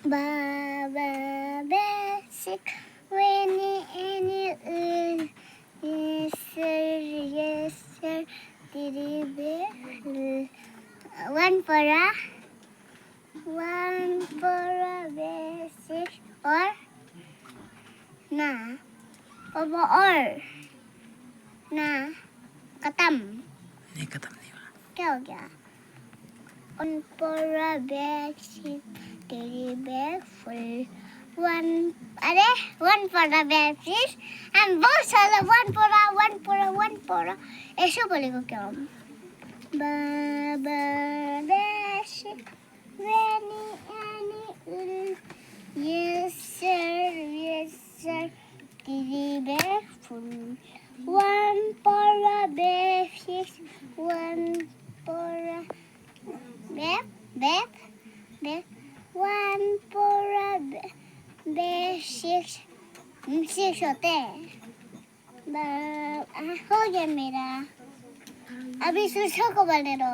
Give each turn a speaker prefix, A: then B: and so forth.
A: Baba basic winnie any yes sir diddy bear one for a basic or na or ना खत्म
B: नहीं खत्म नहीं हुआ
A: क्या हो गया on for a bag sheet carry bag full one अरे one for a bag sheet and बहुत सारा one for a ऐसे बोलेगा क्या Baba bag sheet any yes sir carry bag full one for a bag sheet one for a Beb, one for a bed, six होते हैं हो गया मेरा अभी सूसो को बने दो